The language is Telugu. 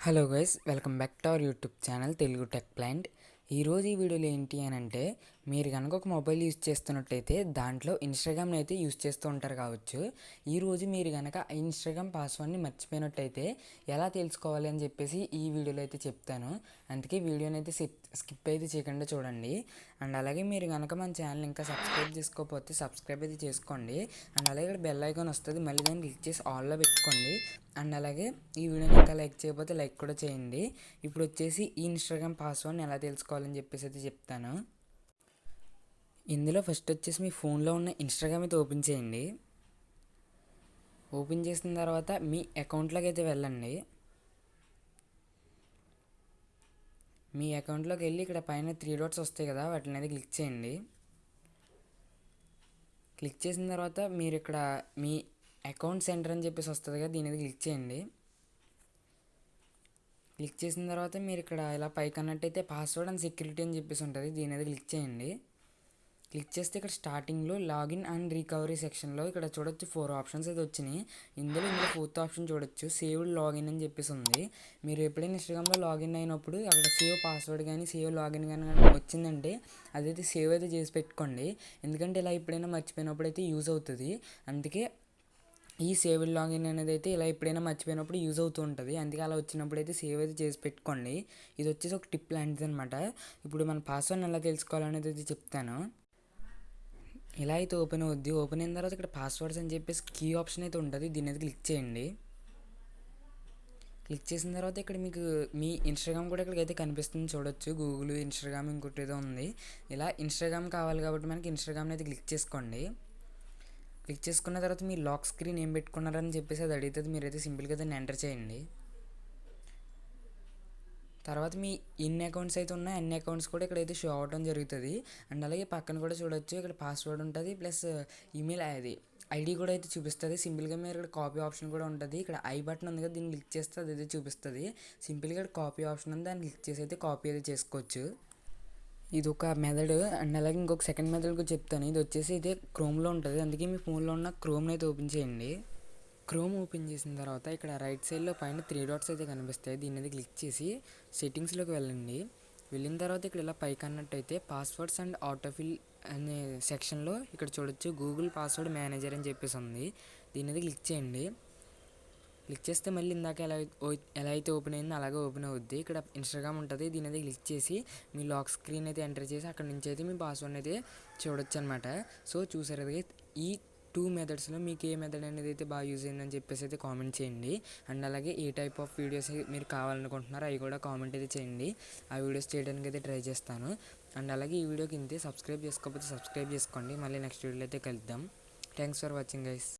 Hello guys, welcome back to our YouTube channel Telugu tech plant. ఈరోజు ఈ వీడియోలో ఏంటి అని అంటే, మీరు కనుక ఒక మొబైల్ యూజ్ చేస్తున్నట్టయితే దాంట్లో ఇన్స్టాగ్రామ్ని అయితే యూజ్ చేస్తూ ఉంటారు కావచ్చు. ఈరోజు మీరు కనుక ఆ ఇన్స్టాగ్రామ్ పాస్వర్డ్ని మర్చిపోయినట్టయితే ఎలా తెలుసుకోవాలి అని చెప్పేసి ఈ వీడియోలో అయితే చెప్తాను. అందుకే వీడియోని అయితే స్కిప్ అయితే చేయకుండా చూడండి. అండ్ అలాగే మీరు కనుక మన ఛానల్ ఇంకా సబ్స్క్రైబ్ చేసుకోకపోతే సబ్స్క్రైబ్ అయితే చేసుకోండి. అండ్ అలాగే ఇక్కడ బెల్ ఐకాన్ వస్తుంది, మళ్ళీ దాన్ని క్లిక్ చేసి ఆల్లో పెట్టుకోండి. అండ్ అలాగే ఈ వీడియోని ఇంకా లైక్ చేయకపోతే లైక్ కూడా చేయండి. ఇప్పుడు వచ్చేసి ఈ ఇన్స్టాగ్రామ్ పాస్వర్డ్ని ఎలా తెలుసుకోవాలని చెప్పేసి అయితే చెప్తాను. ఇందులో ఫస్ట్ వచ్చేసి మీ ఫోన్లో ఉన్న ఇన్స్టాగ్రామ్ అయితే ఓపెన్ చేయండి. ఓపెన్ చేసిన తర్వాత మీ అకౌంట్లోకి అయితే వెళ్ళండి. మీ అకౌంట్లోకి వెళ్ళి ఇక్కడ పైన 3 డాట్స్ వస్తాయి కదా, వాటిని అయితే క్లిక్ చేయండి. క్లిక్ చేసిన తర్వాత మీరు ఇక్కడ మీ అకౌంట్ సెంటర్ అని చెప్పేసి వస్తుంది కదా, దీని మీద క్లిక్ చేయండి. క్లిక్ చేసిన తర్వాత మీరు ఇక్కడ ఇలా పైకి అన్నట్టయితే పాస్వర్డ్ అండ్ సెక్యూరిటీ అని చెప్పేసి ఉంటుంది, దీని మీద క్లిక్ చేయండి. క్లిక్ చేస్తే ఇక్కడ స్టార్టింగ్లో లాగిన్ అండ్ రికవరీ సెక్షన్లో ఇక్కడ చూడొచ్చు 4 ఆప్షన్స్ అయితే వచ్చినాయి. ఇందులో 4th ఆప్షన్ చూడొచ్చు, సేవ్డ్ లాగిన్ అని చెప్పేసి ఉంది. మీరు ఎప్పుడైనా ఇన్స్టాగ్రామ్లో లాగిన్ అయినప్పుడు అక్కడ సేవ్ పాస్వర్డ్ కానీ సేవ్ లాగిన్ కానీ వచ్చిందంటే అదైతే సేవ్ అయితే చేసి పెట్టుకోండి. ఎందుకంటే ఇలా ఎప్పుడైనా మర్చిపోయినప్పుడు అయితే యూజ్ అవుతుంది. అందుకే ఈ సేవ్డ్ లాగిన్ అనేది అయితే ఇలా ఎప్పుడైనా మర్చిపోయినప్పుడు యూజ్ అవుతూ ఉంటుంది. అందుకే అలా వచ్చినప్పుడు అయితే సేవ్ అయితే చేసి పెట్టుకోండి. ఇది వచ్చేసి ఒక టిప్ లాంటిది అనమాట. ఇప్పుడు మన పాస్వర్డ్ని ఎలా తెలుసుకోవాలనేది అయితే చెప్తాను. ఇలా అయితే ఓపెన్ అవుద్ది. ఓపెన్ అయిన తర్వాత ఇక్కడ పాస్వర్డ్స్ అని చెప్పేసి కీ ఆప్షన్ అయితే ఉంటుంది, దీని అయితే క్లిక్ చేయండి. క్లిక్ చేసిన తర్వాత ఇక్కడ మీకు మీ ఇన్స్టాగ్రామ్ కూడా ఇక్కడికైతే కనిపిస్తుంది చూడొచ్చు. గూగుల్, ఇన్స్టాగ్రామ్, ఇంకోటి ఏదో ఉంది. ఇలా ఇన్స్టాగ్రామ్ కావాలి కాబట్టి మనకి ఇన్స్టాగ్రామ్ని అయితే క్లిక్ చేసుకోండి. క్లిక్ చేసుకున్న తర్వాత మీ లాక్ స్క్రీన్ ఏం పెట్టుకున్నారని చెప్పేసి అది అడుగుతుంది. మీరైతే సింపుల్గా దాన్ని ఎంటర్ చేయండి. తర్వాత మీ ఎన్ని అకౌంట్స్ అయితే ఉన్నాయో అన్ని అకౌంట్స్ కూడా ఇక్కడైతే షో అవ్వడం జరుగుతుంది. అండ్ అలాగే పక్కన కూడా చూడొచ్చు, ఇక్కడ పాస్వర్డ్ ఉంటుంది ప్లస్ ఈమెయిల్ ఐడి కూడా అయితే చూపిస్తుంది. సింపుల్గా మీరు ఇక్కడ కాపీ ఆప్షన్ కూడా ఉంటుంది. ఇక్కడ ఐ బటన్ ఉంది కదా, దీన్ని క్లిక్ చేస్తే అది అయితే చూపిస్తుంది. సింపుల్గా ఇక్కడ కాపీ ఆప్షన్ ఉంది, దాన్ని క్లిక్ చేసి అయితే కాపీ అయితే చేసుకోవచ్చు. ఇది ఒక మెథడ్. అండ్ అలాగే ఇంకొక సెకండ్ మెథడ్ కూడా చెప్తాను. ఇది వచ్చేసి ఇదే క్రోమ్లో ఉంటుంది, అందుకే మీ ఫోన్లో ఉన్న క్రోమ్ని అయితే ఓపెన్ చేయండి. క్రోమ్ ఓపెన్ చేసిన తర్వాత ఇక్కడ రైట్ సైడ్లో పైన 3 డాట్స్ అయితే కనిపిస్తాయి, దీని మీద క్లిక్ చేసి సెట్టింగ్స్లోకి వెళ్ళండి. వెళ్ళిన తర్వాత ఇక్కడ ఇలా పైకి అన్నట్టయితే పాస్వర్డ్స్ అండ్ ఆటోఫిల్ అనే సెక్షన్లో ఇక్కడ చూడొచ్చు గూగుల్ పాస్వర్డ్ మేనేజర్ అని చెప్పేసి ఉంది, దీని మీద క్లిక్ చేయండి. క్లిక్ చేస్తే మళ్ళీ ఇందాక ఎలా అయితే ఓపెన్ అయిందో అలాగే ఓపెన్ అవుద్ది. ఇక్కడ ఇన్స్టాగ్రామ్ ఉంటుంది, దీని అయితే క్లిక్ చేసి మీ లాక్ స్క్రీన్ అయితే ఎంటర్ చేసి అక్కడ నుంచి అయితే మీ పాస్వర్డ్ అయితే చూడొచ్చు అనమాట. సో చూసారు కదా, ఈ 2 మెథడ్స్లో మీకు ఏ మెథడ్ అనేది అయితే బాగా యూజ్ అయిందని చెప్పేసి అయితే కామెంట్ చేయండి. అండ్ అలాగే ఏ టైప్ ఆఫ్ వీడియోస్ మీరు కావాలనుకుంటున్నారో అవి కూడా కామెంట్ అయితే చేయండి. ఆ వీడియోస్ చేయడానికి అయితే ట్రై చేస్తాను. అండ్ అలాగే ఈ వీడియోకి ఇంతే. సబ్స్క్రైబ్ చేసుకోకపోతే సబ్స్క్రైబ్ చేసుకోండి. మళ్ళీ నెక్స్ట్ వీడియోలో అయితే కలుద్దాం. Thanks for watching guys.